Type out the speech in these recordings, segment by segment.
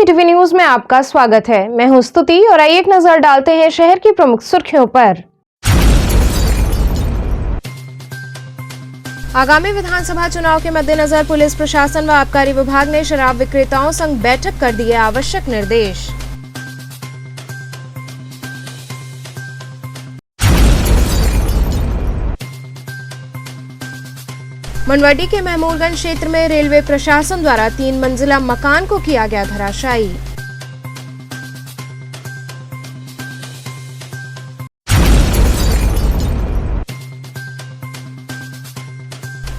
की TV news में आपका स्वागत है। मैं हूं स्तुति और आइए एक नजर डालते हैं शहर की प्रमुख सुर्खियों पर। आगामी विधानसभा चुनाव के मद्देनजर पुलिस प्रशासन व आबकारी विभाग ने शराब विक्रेताओं संग बैठक कर दिए आवश्यक निर्देश। मंडवाडी के महमूदगंज क्षेत्र में रेलवे प्रशासन द्वारा 3 मंजिला मकान को किया गया धराशायी।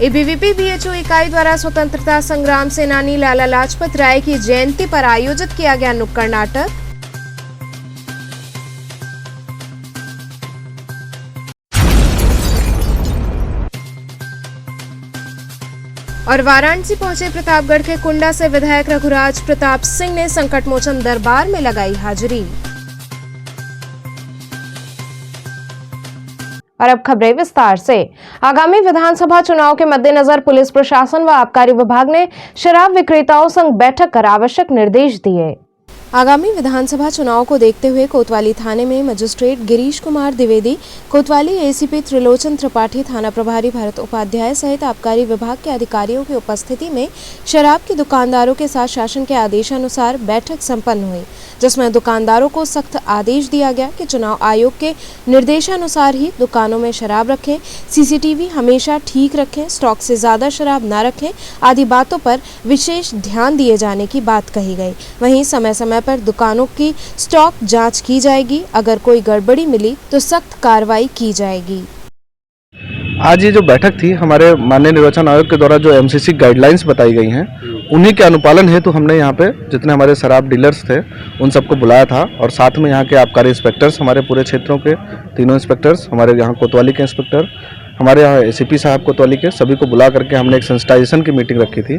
एबीवीपी बीएचओ इकाई द्वारा स्वतंत्रता संग्राम सेनानी लाला लाजपत राय की जयंती पर आयोजित किया गया नुक्कड़ नाटक। और वाराणसी पहुंचे प्रतापगढ़ के कुंडा से विधायक रघुराज प्रताप सिंह ने संकट मोचन दरबार में लगाई हाजिरी। और अब खबरें विस्तार से। आगामी विधानसभा चुनाव के मद्देनजर पुलिस प्रशासन व आबकारी विभाग ने शराब विक्रेताओं संग बैठक कर आवश्यक निर्देश दिए। आगामी विधानसभा चुनाव को देखते हुए कोतवाली थाने में मजिस्ट्रेट गिरीश कुमार द्विवेदी, कोतवाली एसीपी त्रिलोचन त्रिपाठी, थाना प्रभारी भरत उपाध्याय सहित आबकारी विभाग के अधिकारियों की उपस्थिति में शराब के दुकानदारों के साथ शासन के आदेशानुसार बैठक संपन्न हुई, जिसमें दुकानदारों को सख्त आदेश दिया गया कि चुनाव आयोग के निर्देशानुसार ही दुकानों में शराब रखें, सीसीटीवी हमेशा ठीक रखें, स्टॉक से ज्यादा शराब न रखें आदि बातों पर विशेष ध्यान दिए जाने की बात कही गई। वहीं समय समय पर दुकानों की स्टॉक जांच की जाएगी, अगर कोई गड़बड़ी मिली तो सख्त कार्रवाई की जाएगी। आज ये जो बैठक थी हमारे माननीय निर्वाचन आयोग के द्वारा जो एमसीसी गाइडलाइंस बताई गई हैं उन्हीं के अनुपालन हेतु हमने यहाँ पे जितने हमारे शराब डीलर्स थे उन सबको बुलाया था और साथ में यहाँ के आबकारी इंस्पेक्टर्स, हमारे पूरे क्षेत्रों के तीनों इंस्पेक्टर्स, हमारे यहाँ कोतवाली के इंस्पेक्टर, हमारे यहाँ एसीपी साहब कोतवाली के, सभी को बुला करके हमने एक सेंसिटाइजेशन की मीटिंग रखी थी,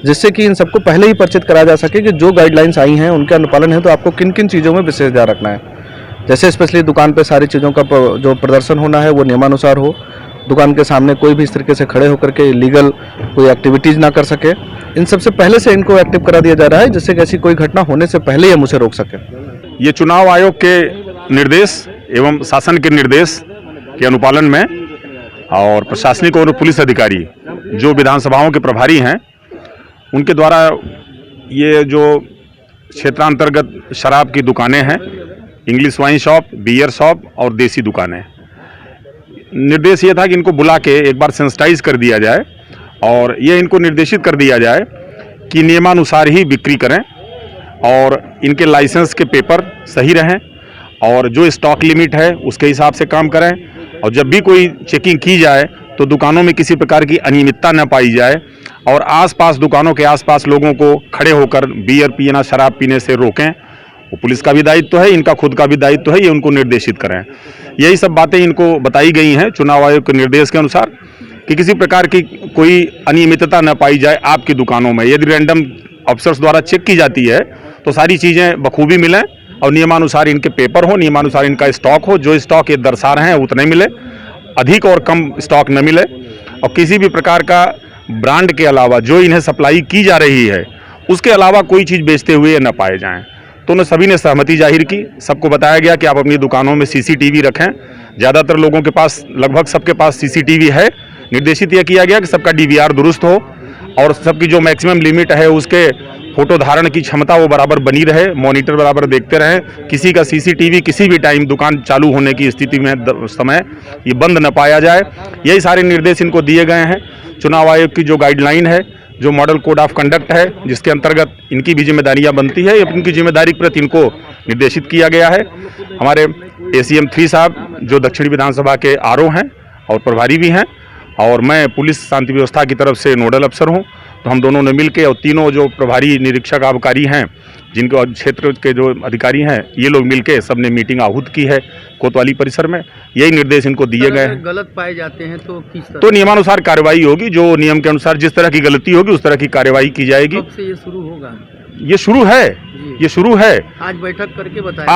जिससे कि इन सबको पहले ही परिचित कराया जा सके कि जो गाइडलाइंस आई हैं उनके अनुपालन है तो आपको किन किन चीज़ों में विशेष ध्यान रखना है। जैसे स्पेशली दुकान पे सारी चीज़ों का जो प्रदर्शन होना है वो नियमानुसार हो, दुकान के सामने कोई भी इस तरीके से खड़े होकर के इलीगल कोई एक्टिविटीज़ ना कर सके। इन सबसे पहले से इनको एक्टिव करा दिया जा रहा है, जिससे कि ऐसी कोई घटना होने से पहले ही हम उसे रोक सकें। ये चुनाव आयोग के निर्देश एवं शासन के निर्देश के अनुपालन में और प्रशासनिक और पुलिस अधिकारी जो विधानसभाओं के प्रभारी हैं उनके द्वारा ये जो क्षेत्रांतर्गत शराब की दुकानें हैं, English wine shop, beer shop और देसी दुकानें, निर्देश ये था कि इनको बुला के एक बार सेंसिटाइज कर दिया जाए और ये इनको निर्देशित कर दिया जाए कि नियमानुसार ही बिक्री करें और इनके लाइसेंस के पेपर सही रहें और जो स्टॉक लिमिट है उसके हिसाब से काम करें और जब भी कोई चेकिंग की जाए तो दुकानों में किसी प्रकार की अनियमितता न पाई जाए और आसपास दुकानों के आसपास लोगों को खड़े होकर बियर पीना, शराब पीने से रोकें। वो पुलिस का भी दायित्व है, इनका खुद का भी दायित्व है, ये उनको निर्देशित करें। यही सब बातें इनको बताई गई हैं चुनाव आयोग के निर्देश के अनुसार कि किसी प्रकार की कोई अनियमितता न पाई जाए आपकी दुकानों में। यदि रैंडम ऑफिसर्स द्वारा चेक की जाती है तो सारी चीज़ें बखूबी मिलें और नियमानुसार इनके पेपर हो, नियमानुसार इनका स्टॉक हो, जो स्टॉक ये दर्शा रहे हैं उतने मिले, अधिक और कम स्टॉक न मिले और किसी भी प्रकार का ब्रांड के अलावा जो इन्हें सप्लाई की जा रही है उसके अलावा कोई चीज़ बेचते हुए न पाए जाएं। तो उन्हें सभी ने सहमति जाहिर की। सबको बताया गया कि आप अपनी दुकानों में सीसीटीवी रखें। ज़्यादातर लोगों के पास, लगभग सबके पास सीसीटीवी है। निर्देशित यह किया गया कि सबका डीवीआर दुरुस्त हो और सबकी जो मैक्सिमम लिमिट है उसके फोटो धारण की क्षमता वो बराबर बनी रहे, मॉनिटर बराबर देखते रहें, किसी का सीसीटीवी किसी भी टाइम दुकान चालू होने की स्थिति में समय ये बंद न पाया जाए। यही सारे निर्देश इनको दिए गए हैं। चुनाव आयोग की जो गाइडलाइन है, जो मॉडल कोड ऑफ कंडक्ट है, जिसके अंतर्गत इनकी भी जिम्मेदारियां बनती है, इनकी जिम्मेदारी प्रति इनको निर्देशित किया गया है। हमारे ACM 3 साहब जो दक्षिणी विधानसभा के RO हैं और प्रभारी भी हैं और मैं पुलिस शांति व्यवस्था की तरफ से नोडल अफसर हूं, तो हम दोनों ने मिलकर और तीनों जो प्रभारी निरीक्षक आबकारी हैं, जिनको क्षेत्र के जो अधिकारी हैं, ये लोग मिलकर सबने मीटिंग आहूत की है कोतवाली परिसर में। यही निर्देश इनको दिए गए हैं। गलत पाए जाते हैं तो किस तरह? तो नियमानुसार कार्रवाई होगी, जो नियम के अनुसार जिस तरह की गलती होगी उस तरह की कार्रवाई की जाएगी। कब से ये शुरू होगा? ये शुरू है। आज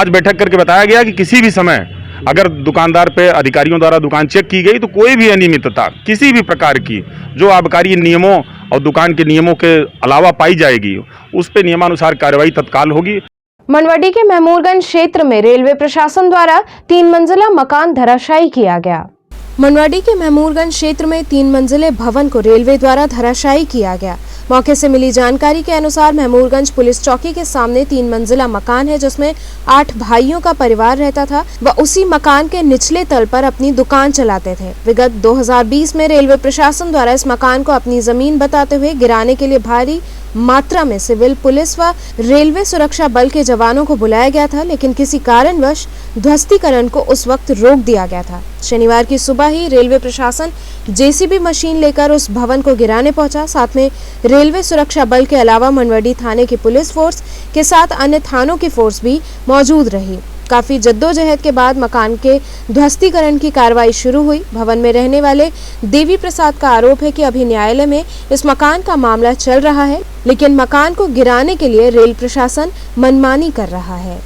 बैठक करके बताया गया कि किसी भी समय अगर दुकानदार पे अधिकारियों द्वारा दुकान चेक की गई तो कोई भी अनियमितता किसी भी प्रकार की जो आबकारी नियमों और दुकान के नियमों के अलावा पाई जाएगी, उस पर नियमानुसार कार्रवाई तत्काल होगी। मंडवाडी के महमूदगंज क्षेत्र में रेलवे प्रशासन द्वारा 3 मंजिला मकान धराशायी किया गया। मंडवाडी के महमूदगंज क्षेत्र में 3 मंजिले भवन को रेलवे द्वारा धराशायी किया गया। मौके से मिली जानकारी के अनुसार महमूदगंज पुलिस चौकी के सामने 3 मंजिला मकान है, जिसमें 8 भाइयों का परिवार रहता था। वह उसी मकान के निचले तल पर अपनी दुकान चलाते थे। विगत 2020 में रेलवे प्रशासन द्वारा इस मकान को अपनी जमीन बताते हुए गिराने के लिए भारी मात्रा में सिविल पुलिस व रेलवे सुरक्षा बल के जवानों को बुलाया गया था, लेकिन किसी कारणवश ध्वस्तीकरण को उस वक्त रोक दिया गया था। शनिवार की सुबह ही रेलवे प्रशासन जेसीबी मशीन लेकर उस भवन को गिराने पहुंचा। साथ में रेलवे सुरक्षा बल के अलावा मंडवाडी थाने की पुलिस फोर्स के साथ अन्य थानों की फोर्स भी मौजूद रही। काफी जद्दोजहद के बाद मकान के ध्वस्तीकरण की कार्रवाई शुरू हुई। भवन में रहने वाले देवी प्रसाद का आरोप है कि अभी न्यायालय में इस मकान का मामला चल रहा है, लेकिन मकान को गिराने के लिए रेल प्रशासन मनमानी कर रहा है।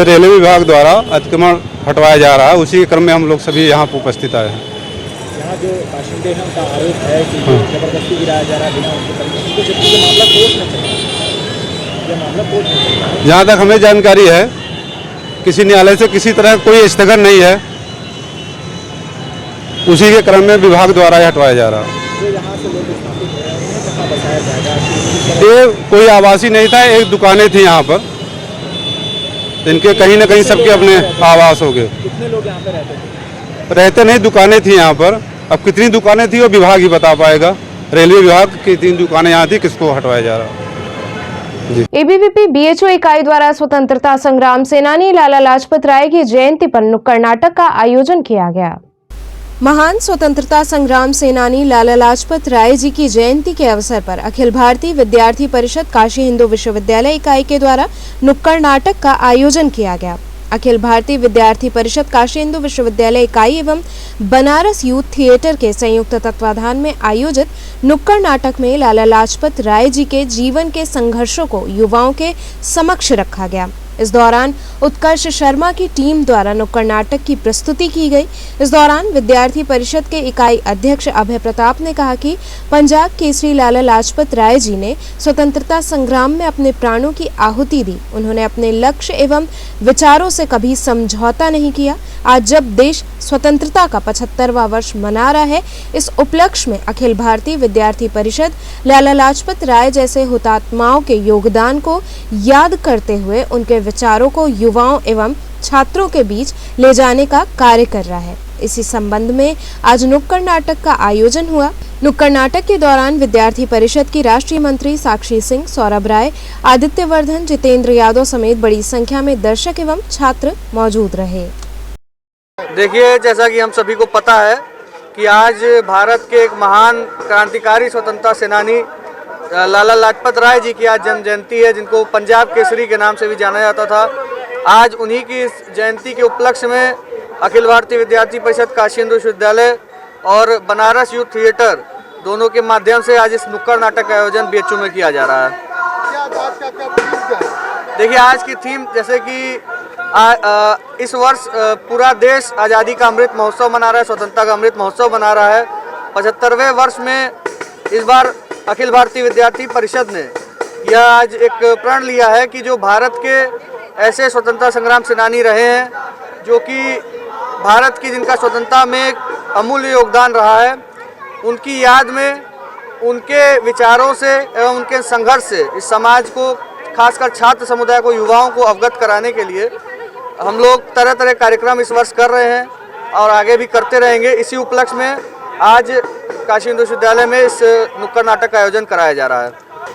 रेलवे विभाग द्वारा अतिक्रमण हटवाया जा रहा है, उसी के क्रम में हम लोग सभी यहाँ पर उपस्थित आए हैं। यहाँ जो बाशिंदे हैं उनका आरोप है कि जबरदस्ती गिराया जा रहा है बिना उनकी परमिशन के, जबकि ये मामला कोर्ट में चल रहा है। जहाँ तक हमें जानकारी है, किसी न्यायालय से किसी तरह कोई स्थगन नहीं है, उसी के क्रम में विभाग द्वारा हटवाया जा रहा है। ये कोई आवासी नहीं था, एक दुकानें थी यहाँ पर, इनके कहीं ना कहीं सबके अपने आवास हो गए। कितने लोग यहाँ पे रहते थे? रहते नहीं, दुकानें थी यहाँ पर। अब कितनी दुकानें थी वो विभाग ही बता पाएगा। रेलवे विभाग की 3 दुकानें यहाँ थी, किसको हटवाया जा रहा है। एबीवीपी बीएचओ इकाई द्वारा स्वतंत्रता संग्राम सेनानी लाला लाजपत राय की जयंती पर नुक्कड़ नाटक का आयोजन किया गया। महान स्वतंत्रता संग्राम सेनानी लाला लाजपत राय जी की जयंती के अवसर पर अखिल भारतीय विद्यार्थी परिषद काशी हिंदू विश्वविद्यालय इकाई के द्वारा नुक्कड़ नाटक का आयोजन किया गया। अखिल भारतीय विद्यार्थी परिषद काशी हिंदू विश्वविद्यालय इकाई एवं बनारस यूथ थिएटर के संयुक्त तत्वाधान में आयोजित नुक्कड़ नाटक में लाला लाजपत राय जी के जीवन के संघर्षों को युवाओं के समक्ष रखा गया। इस दौरान उत्कर्ष शर्मा की टीम द्वारा नुक्कड़ नाटक की प्रस्तुति की गई। इस दौरान विद्यार्थी परिषद के इकाई अध्यक्ष अभय प्रताप ने कहा कि पंजाब केसरी लाला लाजपत राय जी ने स्वतंत्रता संग्राम में अपने प्राणों की आहुति दी। उन्होंने अपने लक्ष्य एवं विचारों से कभी समझौता नहीं किया। आज जब देश स्वतंत्रता का 75वां वर्ष मना रहा है, इस उपलक्ष्य में अखिल भारतीय विद्यार्थी परिषद लाला लाजपत राय जैसे हुतात्माओं के योगदान को याद करते हुए उनके विचारों को युवाओं एवं छात्रों के बीच ले जाने का कार्य कर रहा है। इसी संबंध में आज नुक्कड़ नाटक का आयोजन हुआ। नुक्कड़ नाटक के दौरान विद्यार्थी परिषद की राष्ट्रीय मंत्री साक्षी सिंह, सौरभ राय, आदित्य वर्धन, जितेंद्र यादव समेत बड़ी संख्या में दर्शक एवं छात्र मौजूद रहे। देखिए, जैसा कि हम सभी को पता है कि आज भारत के एक महान क्रांतिकारी स्वतंत्रता सेनानी लाला लाजपत राय जी की आज जन्म जयंती है, जिनको पंजाब केसरी के नाम से भी जाना जाता था। आज उन्हीं की इस जयंती के उपलक्ष्य में अखिल भारतीय विद्यार्थी परिषद काशी हिंदू विश्वविद्यालय और बनारस यूथ थिएटर दोनों के माध्यम से आज इस नुक्कड़ नाटक का आयोजन बीएचयू में किया जा रहा है। देखिए, आज की थीम जैसे कि इस वर्ष पूरा देश आज़ादी का अमृत महोत्सव मना रहा है, स्वतंत्रता का अमृत महोत्सव मना रहा है। 75वें वर्ष में इस बार अखिल भारतीय विद्यार्थी परिषद ने यह आज एक प्रण लिया है कि जो भारत के ऐसे स्वतंत्रता संग्राम सेनानी रहे हैं, जो कि भारत की जिनका स्वतंत्रता में एक अमूल्य योगदान रहा है, उनकी याद में, उनके विचारों से एवं उनके संघर्ष से इस समाज को, खासकर छात्र समुदाय को, युवाओं को अवगत कराने के लिए हम लोग तरह तरह कार्यक्रम इस वर्ष कर रहे हैं और आगे भी करते रहेंगे। इसी उपलक्ष्य में आज काशी हिंदू विश्वविद्यालय में इस नुक्कड़ नाटक का आयोजन कराया जा रहा है।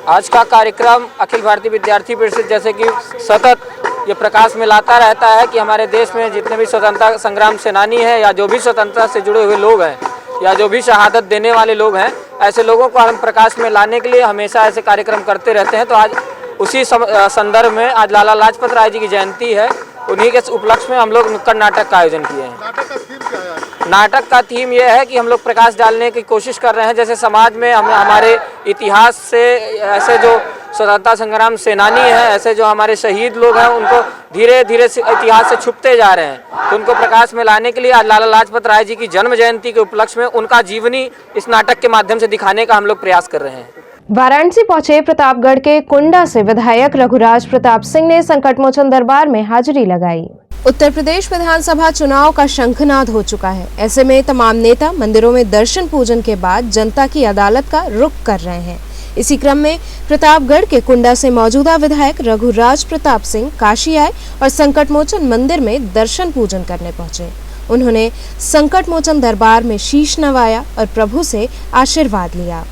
आज का कार्यक्रम अखिल भारतीय विद्यार्थी परिषद जैसे कि सतत ये प्रकाश में लाता रहता है कि हमारे देश में जितने भी स्वतंत्रता संग्राम सेनानी हैं या जो भी स्वतंत्रता से जुड़े हुए लोग हैं या जो भी शहादत देने वाले लोग हैं, ऐसे लोगों को हम प्रकाश में लाने के लिए हमेशा ऐसे कार्यक्रम करते रहते हैं। तो आज उसी संदर्भ में आज लाला लाजपत राय जी की जयंती है, उन्हीं के उपलक्ष्य में हम लोग नुक्कड़ नाटक का आयोजन किए हैं। नाटक का थीम ये है कि हम लोग प्रकाश डालने की कोशिश कर रहे हैं, जैसे समाज में हम हमारे इतिहास से ऐसे जो स्वतंत्रता संग्राम सेनानी हैं, ऐसे जो हमारे शहीद लोग हैं, उनको धीरे धीरे इतिहास से छुपते जा रहे हैं। तो उनको प्रकाश में लाने के लिए आज लाला लाजपत राय जी की जन्म जयंती के उपलक्ष्य में उनका जीवनी इस नाटक के माध्यम से दिखाने का हम लोग प्रयास कर रहे हैं। वाराणसी पहुंचे प्रतापगढ़ के कुंडा से विधायक रघुराज प्रताप सिंह ने संकटमोचन दरबार में हाजिरी लगाई। उत्तर प्रदेश विधानसभा चुनाव का शंखनाद हो चुका है। ऐसे में तमाम नेता मंदिरों में दर्शन पूजन के बाद जनता की अदालत का रुख कर रहे हैं। इसी क्रम में प्रतापगढ़ के कुंडा से मौजूदा विधायक रघुराज प्रताप सिंह काशी आए और संकटमोचन मंदिर में दर्शन पूजन करने पहुंचे। उन्होंने संकटमोचन दरबार में शीश नवाया और प्रभु से आशीर्वाद लिया।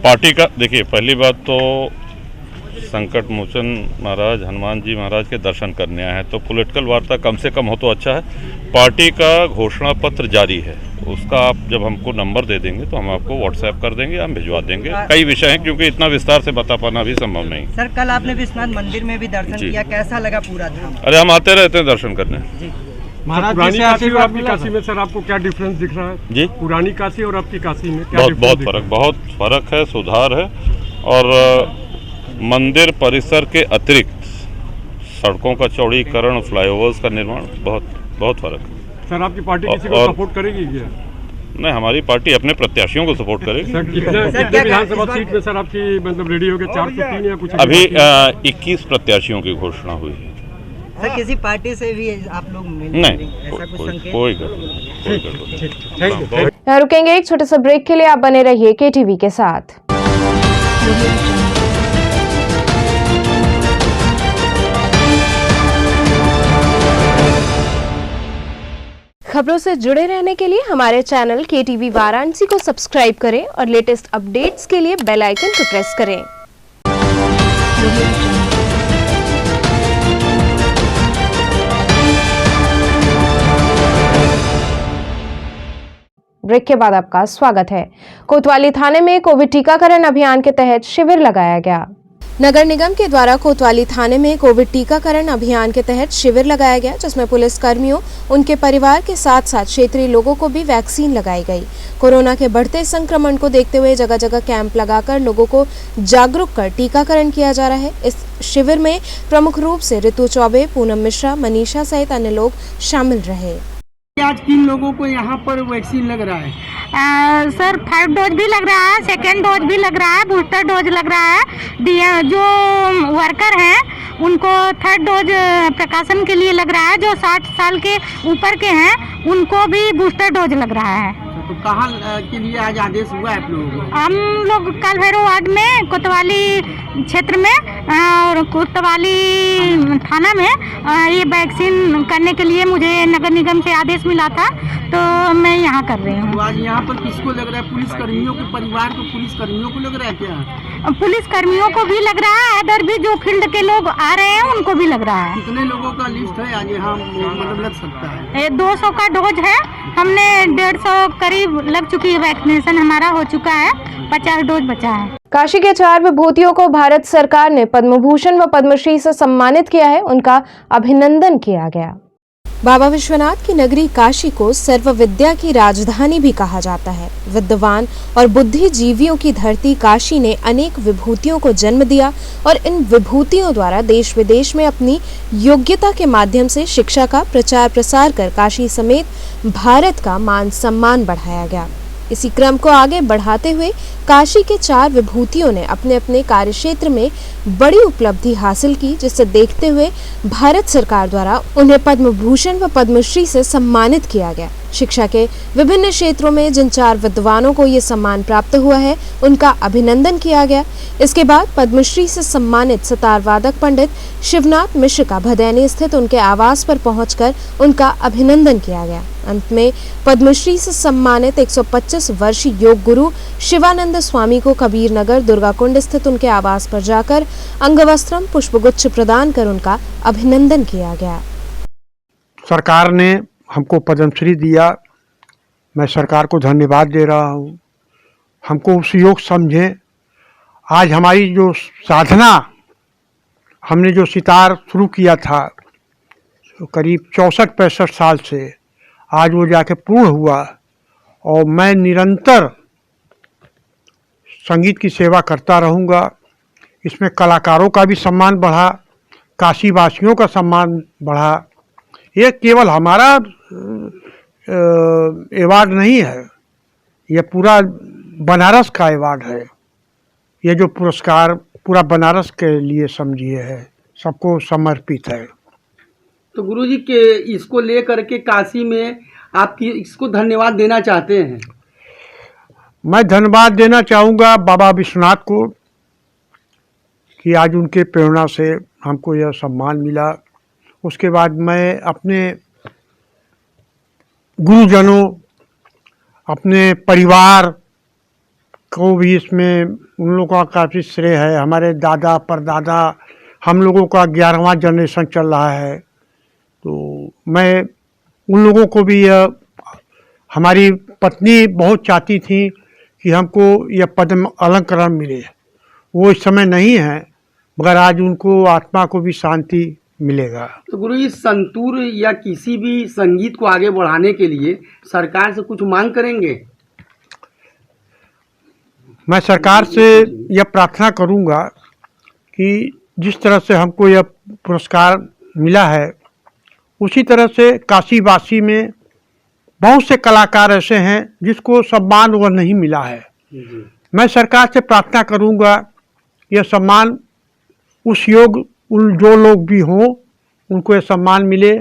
पार्टी का देखिए, पहली बात तो संकट मोचन महाराज हनुमान जी महाराज के दर्शन करने आए हैं, तो पॉलिटिकल वार्ता कम से कम हो तो अच्छा है। पार्टी का घोषणा पत्र जारी है, उसका आप जब हमको नंबर दे देंगे तो हम आपको व्हाट्सएप कर देंगे, हम भिजवा देंगे। कई विषय हैं, क्योंकि इतना विस्तार से बता पाना भी संभव नहीं। सर, कल आपने विश्वनाथ मंदिर में भी दर्शन किया, कैसा लगा पूरा धाम? अरे हम आते रहते हैं दर्शन करने। महाराज पुरानी काशी और आपकी काशी में सर आपको क्या डिफरेंस दिख रहा है? जी, पुरानी काशी और आपकी काशी में क्या बहुत फर्क है, सुधार है। और मंदिर परिसर के अतिरिक्त सड़कों का चौड़ीकरण, फ्लाईओवर्स का निर्माण, बहुत फर्क है। सर, आपकी पार्टी किसी को सपोर्ट करेगी क्या? नहीं, हमारी पार्टी अपने प्रत्याशियों को सपोर्ट करेगी। सर, कितने विधानसभा सीट में सर आपकी मतलब रेडी हो गए? 403 या कुछ? अभी 21 प्रत्याशियों की घोषणा हुई है। सर, किसी पार्टी से भी आप लोग मिले? नहीं, ऐसा कुछ संकेत? कोई गड़बड़। रुकेंगे एक छोटे से ब्रेक के लिए, आप बने रहिए KTV के साथ। खबरों से जुड़े रहने के लिए हमारे चैनल KTV वाराणसी को सब्सक्राइब करें और लेटेस्ट अपडेट्स के लिए बेल आइकन को प्रेस करें। ब्रेक के बाद आपका स्वागत है। कोतवाली थाने में कोविड टीकाकरण अभियान के तहत शिविर लगाया गया। नगर निगम के द्वारा कोतवाली थाने में कोविड टीकाकरण अभियान के तहत शिविर लगाया गया, जिसमें पुलिस कर्मियों, उनके परिवार के साथ साथ क्षेत्रीय लोगों को भी वैक्सीन लगाई गई। कोरोना के बढ़ते संक्रमण को देखते हुए जगह जगह कैंप लगाकर लोगों को जागरूक कर टीकाकरण किया जा रहा है। इस शिविर में प्रमुख रूप से ऋतु चौबे, पूनम मिश्रा, मनीषा सहित अन्य लोग शामिल रहे। आज किन लोगों को यहाँ पर वैक्सीन लग रहा है? सर, 5 डोज भी लग रहा है, 2nd डोज भी लग रहा है, बूस्टर डोज लग रहा है। जो वर्कर हैं उनको 3rd डोज प्रकाशन के लिए लग रहा है। जो 60 साल के ऊपर के हैं उनको भी बूस्टर डोज लग रहा है। तो कहाँ के लिए आज आदेश हुआ है आप लोगों को? हम लोग काल भैरव वार्ड में, कोतवाली क्षेत्र में और कोतवाली थाना में ये वैक्सीन करने के लिए मुझे नगर निगम से आदेश मिला था, तो मैं यहाँ कर रही हूँ। तो आज यहाँ पर किसको लग रहा है? पुलिस कर्मियों के परिवार को, पुलिस कर्मियों को लग रहा है क्या? पुलिस कर्मियों को भी लग रहा है, अदर भी जो फील्ड के लोग आ रहे हैं उनको भी लग रहा है। कितने लोगों का लिस्ट है आज यहाँ मतलब लग सकता है? 200 का डोज है, हमने 150 करीब लग चुकी है, वैक्सीनेशन हमारा हो चुका है, 50 डोज बचा है। काशी के 4 विभूतियों को भारत सरकार ने पद्म भूषण व पद्मश्री से सम्मानित किया है, उनका अभिनंदन किया गया। बाबा विश्वनाथ की नगरी काशी को सर्व विद्या की राजधानी भी कहा जाता है। विद्वान और बुद्धिजीवियों की धरती काशी ने अनेक विभूतियों को जन्म दिया और इन विभूतियों द्वारा देश विदेश में अपनी योग्यता के माध्यम से शिक्षा का प्रचार प्रसार कर काशी समेत भारत का मान सम्मान बढ़ाया गया। इसी क्रम को आगे बढ़ाते हुए काशी के 4 विभूतियों ने अपने अपने कार्यक्षेत्र में बड़ी उपलब्धि हासिल की, जिसे देखते हुए भारत सरकार द्वारा उन्हें पद्म भूषण व पद्मश्री से सम्मानित किया गया। शिक्षा के विभिन्न क्षेत्रों में जिन 4 विद्वानों को ये सम्मान प्राप्त हुआ है, उनका अभिनंदन किया गया। इसके बाद पद्मश्री से सम्मानित सितार वादक पंडित शिवनाथ मिश्र का भदैनी स्थित उनके आवास पर पहुंचकर उनका अभिनंदन किया गया। अंत में पद्मश्री से सम्मानित 125 वर्षीय योग गुरु शिवानंद स्वामी को कबीर नगर दुर्गाकुंड स्थित उनके आवास पर जाकर अंगवस्त्रम पुष्पगुच्छ प्रदान कर उनका अभिनंदन किया गया। सरकार ने हमको पद्मश्री दिया, मैं सरकार को धन्यवाद दे रहा हूँ। हमको उस योग समझे। आज हमारी जो साधना, हमने जो सितार शुरू किया था करीब 64-65 साल से, आज वो जाके पूर्ण हुआ और मैं निरंतर संगीत की सेवा करता रहूँगा। इसमें कलाकारों का भी सम्मान बढ़ा, काशीवासियों का सम्मान बढ़ा। ये केवल हमारा अवार्ड नहीं है, ये पूरा बनारस का अवार्ड है। ये जो पुरस्कार पूरा बनारस के लिए समझिए है, सबको समर्पित है। तो गुरुजी के इसको लेकर के काशी में आप इसको धन्यवाद देना चाहते हैं? मैं धन्यवाद देना चाहूँगा बाबा विश्वनाथ को कि आज उनके प्रेरणा से हमको यह सम्मान मिला। उसके बाद मैं अपने गुरुजनों, अपने परिवार को भी इसमें उन लोगों का काफ़ी श्रेय है। हमारे दादा परदादा, हम लोगों का 11वां जनरेशन चल रहा है, तो मैं उन लोगों को भी हमारी पत्नी बहुत चाहती थी कि हमको यह पद्म अलंकरण मिले। वो इस समय नहीं है, मगर आज उनको आत्मा को भी शांति मिलेगा। तो गुरुजी संतूर या किसी भी संगीत को आगे बढ़ाने के लिए सरकार से कुछ मांग करेंगे? मैं सरकार से यह प्रार्थना करूंगा कि जिस तरह से हमको यह पुरस्कार मिला है, उसी तरह से काशीवासी में बहुत से कलाकार ऐसे हैं जिसको सम्मान वह नहीं मिला है। मैं सरकार से प्रार्थना करूंगा यह सम्मान उस योग उन जो लोग भी हों उनको यह सम्मान मिले,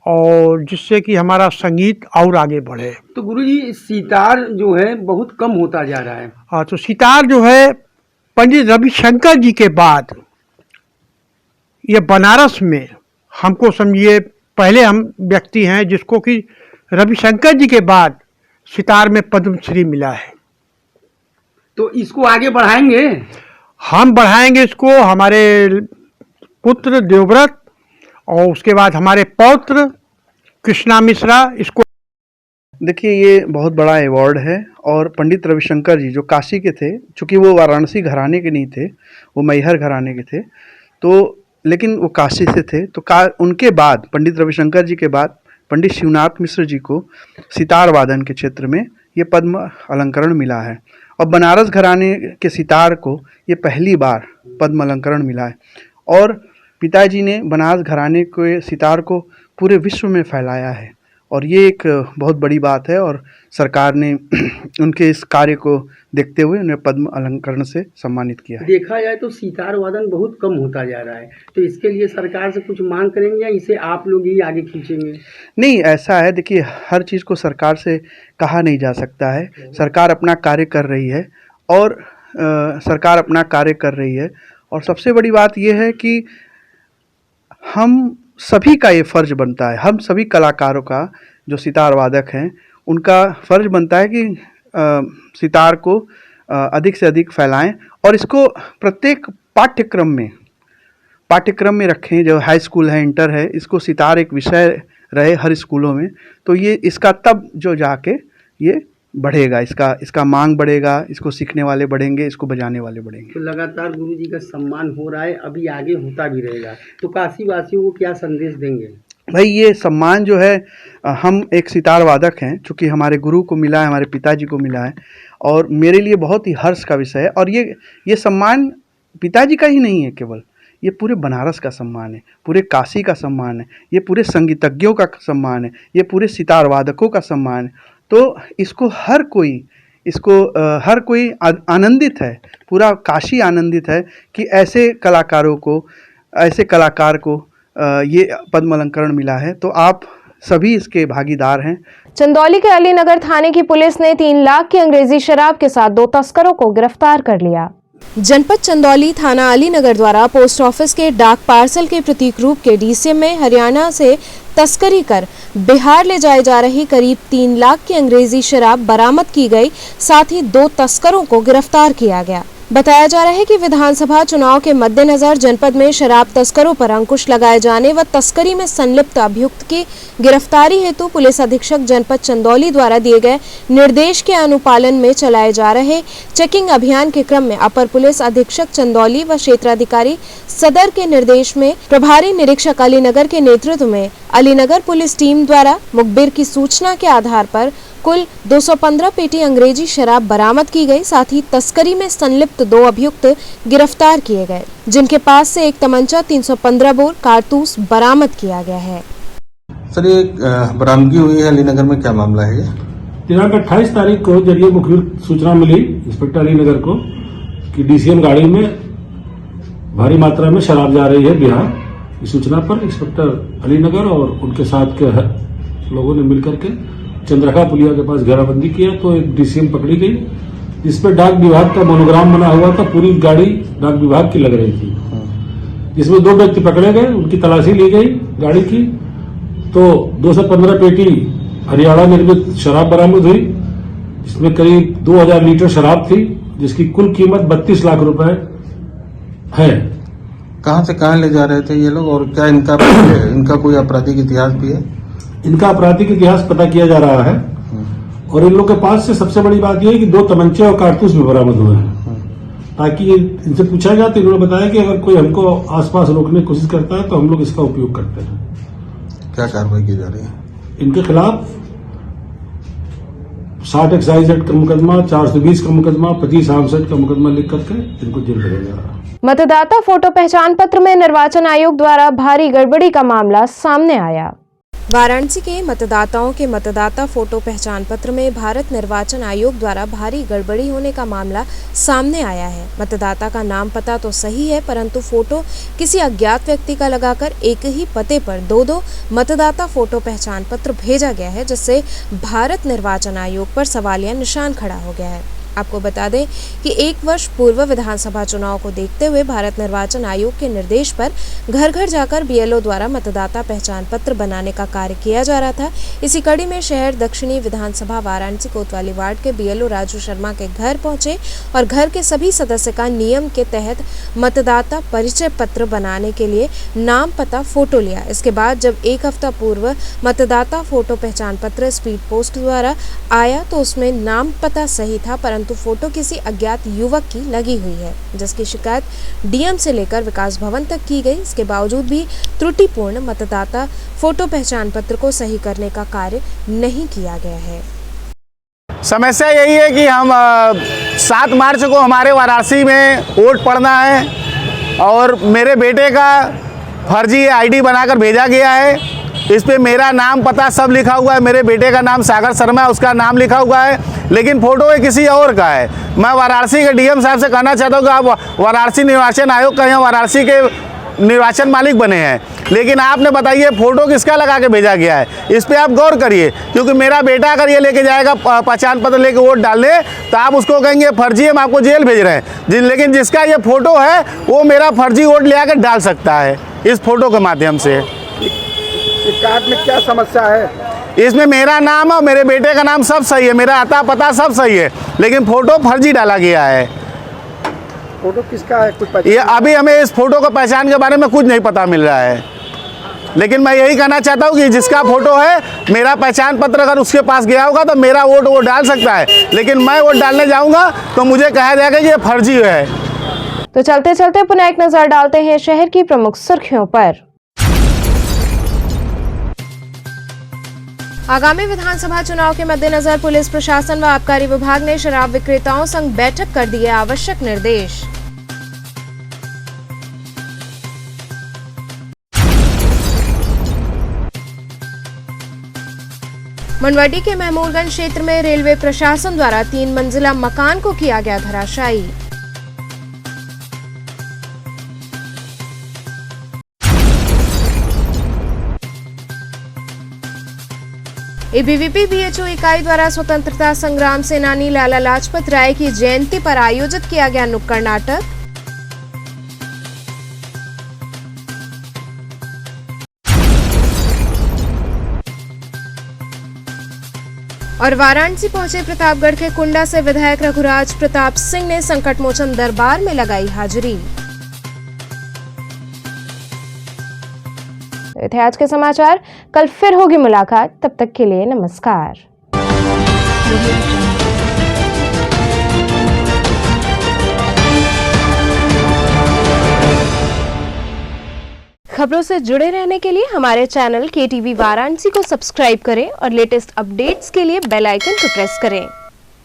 और जिससे कि हमारा संगीत और आगे बढ़े। तो गुरुजी सितार जो है बहुत कम होता जा रहा है। हाँ, तो सितार जो है पंडित रविशंकर जी के बाद ये बनारस में हमको समझिए पहले हम व्यक्ति हैं जिसको कि रविशंकर जी के बाद सितार में पद्मश्री मिला है। तो इसको आगे बढ़ाएंगे? हम बढ़ाएंगे इसको। हमारे पुत्र देवव्रत और उसके बाद हमारे पौत्र कृष्णा मिश्रा इसको। देखिए, ये बहुत बड़ा अवार्ड है और पंडित रविशंकर जी जो काशी के थे, चूँकि वो वाराणसी घराने के नहीं थे, वो मैहर घराने के थे, तो लेकिन वो काशी से थे, तो उनके बाद पंडित रविशंकर जी के बाद पंडित शिवनाथ मिश्र जी को सितार वादन के क्षेत्र में ये पद्म अलंकरण मिला है। और बनारस घराने के सितार को ये पहली बार पद्म अलंकरण मिला है। और पिताजी ने बनारस घराने के सितार को पूरे विश्व में फैलाया है, और ये एक बहुत बड़ी बात है। और सरकार ने उनके इस कार्य को देखते हुए उन्हें पद्म अलंकरण से सम्मानित किया है। देखा जाए तो सितार वादन बहुत कम होता जा रहा है, तो इसके लिए सरकार से कुछ मांग करेंगे या इसे आप लोग ही आगे खींचेंगे? नहीं, ऐसा है, देखिए हर चीज़ को सरकार से कहा नहीं जा सकता है। सरकार अपना कार्य कर रही है और सरकार अपना कार्य कर रही है। और सबसे बड़ी बात यह है कि हम सभी का ये फ़र्ज़ बनता है, हम सभी कलाकारों का, जो सितार वादक हैं, उनका फ़र्ज़ बनता है कि सितार को अधिक से अधिक फैलाएं और इसको प्रत्येक पाठ्यक्रम में रखें। जो हाई स्कूल है, इंटर है, इसको सितार एक विषय रहे हर स्कूलों में, तो ये इसका तब जो जाके ये बढ़ेगा, इसका मांग बढ़ेगा, इसको सीखने वाले बढ़ेंगे, इसको बजाने वाले बढ़ेंगे। तो लगातार गुरु जी का सम्मान हो रहा है, अभी आगे होता भी रहेगा, तो काशी वासियों को क्या संदेश देंगे? भाई, ये सम्मान जो है, हम एक सितार वादक हैं, चूँकि हमारे गुरु को मिला है, हमारे पिताजी को मिला है, और मेरे लिए बहुत ही हर्ष का विषय है। और ये सम्मान पिताजी का ही नहीं है केवल, ये पूरे बनारस का सम्मान है, पूरे काशी का सम्मान है, ये पूरे संगीतज्ञों का सम्मान है, ये पूरे सितार वादकों का सम्मान है। तो इसको हर कोई आनंदित है, पूरा काशी आनंदित है कि ऐसे कलाकार को ये पद्म अलंकरण मिला है। तो आप सभी इसके भागीदार हैं। चंदौली के अलीनगर थाने की पुलिस ने 3 लाख की अंग्रेजी शराब के साथ 2 तस्करों को गिरफ्तार कर लिया। जनपद चंदौली थाना अलीनगर द्वारा पोस्ट ऑफिस के डाक पार्सल के प्रतीक रूप के डीसीएम में हरियाणा से तस्करी कर बिहार ले जाए जा रही करीब 3 लाख की अंग्रेजी शराब बरामद की गई। साथ ही 2 तस्करों को गिरफ्तार किया गया। बताया जा रहा है कि विधानसभा चुनाव के मद्देनजर जनपद में शराब तस्करों पर अंकुश लगाए जाने व तस्करी में संलिप्त अभियुक्त की गिरफ्तारी हेतु पुलिस अधीक्षक जनपद चंदौली द्वारा दिए गए निर्देश के अनुपालन में चलाए जा रहे चेकिंग अभियान के क्रम में अपर पुलिस अधीक्षक चंदौली व क्षेत्राधिकारी सदर के निर्देश में प्रभारी निरीक्षक अलीनगर के नेतृत्व में अलीनगर पुलिस टीम द्वारा मुखबिर की सूचना के आधार पर कुल 215 पेटी अंग्रेजी शराब बरामद की गई। साथ ही तस्करी में संलिप्त 2 अभियुक्त गिरफ्तार किए गए, जिनके पास से एक तमंचा, 315 बोर कारतूस बरामद किया गया है। सर, ये बरामदगी हुई है अलीनगर में, क्या मामला है ये? दिनांक 28 तारीख को जरिए मुखबिर सूचना मिली इंस्पेक्टर अलीनगर को कि डीसीएम गाड़ी में भारी मात्रा में शराब जा रही है बिहार। इस सूचना पर इंस्पेक्टर अलीनगर और उनके साथ के लोगों ने मिलकर के चंद्रखा पुलिया के पास घेराबंदी किया तो एक डीसीएम पकड़ी गई, जिसपे डाक विभाग का मोनोग्राम बना हुआ था। पूरी गाड़ी डाक विभाग की लग रही थी, जिसमें 2 व्यक्ति पकड़े गए, उनकी तलाशी ली गई गाड़ी की, तो 215 पेटी हरियाणा निर्मित शराब बरामद हुई, जिसमें करीब 2000 लीटर शराब थी, जिसकी कुल कीमत 32 लाख रुपए है। कहाँ से कहाँ ले जा रहे थे ये लोग, और क्या इनका कोई आपराधिक इतिहास भी है? इनका आपराधिक इतिहास पता किया जा रहा है, और इन लोग के पास से सबसे बड़ी बात यह है कि 2 तमंचे और कारतूस भी बरामद हुए हैं। ताकि इनसे पूछा जाए तो इन्होंने बताया कि अगर कोई हमको आसपास रोकने की कोशिश करता है तो हम लोग इसका उपयोग करते हैं। क्या कार्रवाई की जा रही है इनके खिलाफ? 60 एक्साइज एक्ट का मुकदमा, 420 का मुकदमा, 25 आर्म्स एक्ट का मुकदमा लिख करके इनको जेल भेजा जा रहा है। मतदाता फोटो पहचान पत्र में निर्वाचन आयोग द्वारा भारी गड़बड़ी का मामला सामने आया। वाराणसी के मतदाताओं के मतदाता फोटो पहचान पत्र में भारत निर्वाचन आयोग द्वारा भारी गड़बड़ी होने का मामला सामने आया है। मतदाता का नाम पता तो सही है, परंतु फोटो किसी अज्ञात व्यक्ति का लगाकर एक ही पते पर 2 मतदाता फोटो पहचान पत्र भेजा गया है, जिससे भारत निर्वाचन आयोग पर सवालिया निशान खड़ा हो गया है। आपको बता दें कि 1 वर्ष पूर्व विधानसभा चुनाव को देखते हुए भारत निर्वाचन आयोग के निर्देश पर घर घर जाकर बीएलओ द्वारा मतदाता पहचान पत्र बनाने का कार्य किया जा रहा था। इसी कड़ी में शहर दक्षिणी विधानसभा वाराणसी कोतवाली वार्ड के बीएलओ राजू शर्मा के घर पहुंचे और घर के सभी सदस्य का नियम के तहत मतदाता परिचय पत्र बनाने के लिए नाम पता फोटो लिया। इसके बाद जब 1 हफ्ता पूर्व मतदाता फोटो पहचान पत्र स्पीड पोस्ट द्वारा आया तो उसमें नाम पता सही था, परंतु फोटो किसी अज्ञात युवक की लगी हुई है, जिसकी शिकायत डीएम से लेकर विकास भवन तक की गई। इसके बावजूद भी त्रुटिपूर्ण मतदाता फोटो पहचान पत्र को सही करने का कार्य नहीं किया गया है। समस्या यही है कि हम 7 मार्च को हमारे वाराणसी में वोट पड़ना है और मेरे बेटे का फर्जी आईडी बनाकर भेजा गया है। इस पे मेरा नाम पता सब लिखा हुआ है, मेरे बेटे का नाम सागर शर्मा है, उसका नाम लिखा हुआ है, लेकिन फोटो किसी और का है। मैं वाराणसी के डीएम साहब से कहना चाहता हूँ कि आप वाराणसी निर्वाचन आयोग का यहाँ वाराणसी के निर्वाचन मालिक बने हैं, लेकिन आपने बताइए फोटो किसका लगा के भेजा गया है, इस पे आप गौर करिए। क्योंकि मेरा बेटा अगर ये लेके जाएगा पहचान पत्र लेके वोट डालने तो आप उसको कहेंगे फर्जी, हम आपको जेल भेज रहे हैं। लेकिन जिसका ये फोटो है वो मेरा फर्जी वोट ले आकर डाल सकता है इस फोटो के माध्यम से। कार्ड में क्या समस्या है? इसमें मेरा नाम और मेरे बेटे का नाम सब सही है, मेरा आता पता सब सही है, लेकिन फोटो फर्जी डाला गया है। फोटो किसका है कुछ ये अभी हमें इस फोटो का पहचान के बारे में कुछ नहीं पता मिल रहा है, लेकिन मैं यही कहना चाहता हूँ कि जिसका फोटो है मेरा पहचान पत्र अगर उसके पास गया होगा तो मेरा वोट वो डाल सकता है, लेकिन मैं वोट डालने जाऊँगा तो मुझे कहा जाएगा कि ये फर्जी है। तो चलते चलते पुनः एक नजर डालते हैं शहर की प्रमुख सुर्खियों पर। आगामी विधानसभा चुनाव के मद्देनजर पुलिस प्रशासन व आबकारी विभाग ने शराब विक्रेताओं संग बैठक कर दिए आवश्यक निर्देश। मंडवाडी के महमूदगंज क्षेत्र में रेलवे प्रशासन द्वारा 3 मंजिला मकान को किया गया धराशायी। एबीवीपी बीएचओ इकाई द्वारा स्वतंत्रता संग्राम सेनानी लाला लाजपत राय की जयंती पर आयोजित किया गया नुक्कड़ नाटक। और वाराणसी पहुंचे प्रतापगढ़ के कुंडा से विधायक रघुराज प्रताप सिंह ने संकट मोचन दरबार में लगाई हाजिरी। तो थे आज के समाचार, कल फिर होगी मुलाकात, तब तक के लिए नमस्कार। खबरों से जुड़े रहने के लिए हमारे चैनल KTV वाराणसी को सब्सक्राइब करें और लेटेस्ट अपडेट्स के लिए बेल आइकन को प्रेस करें।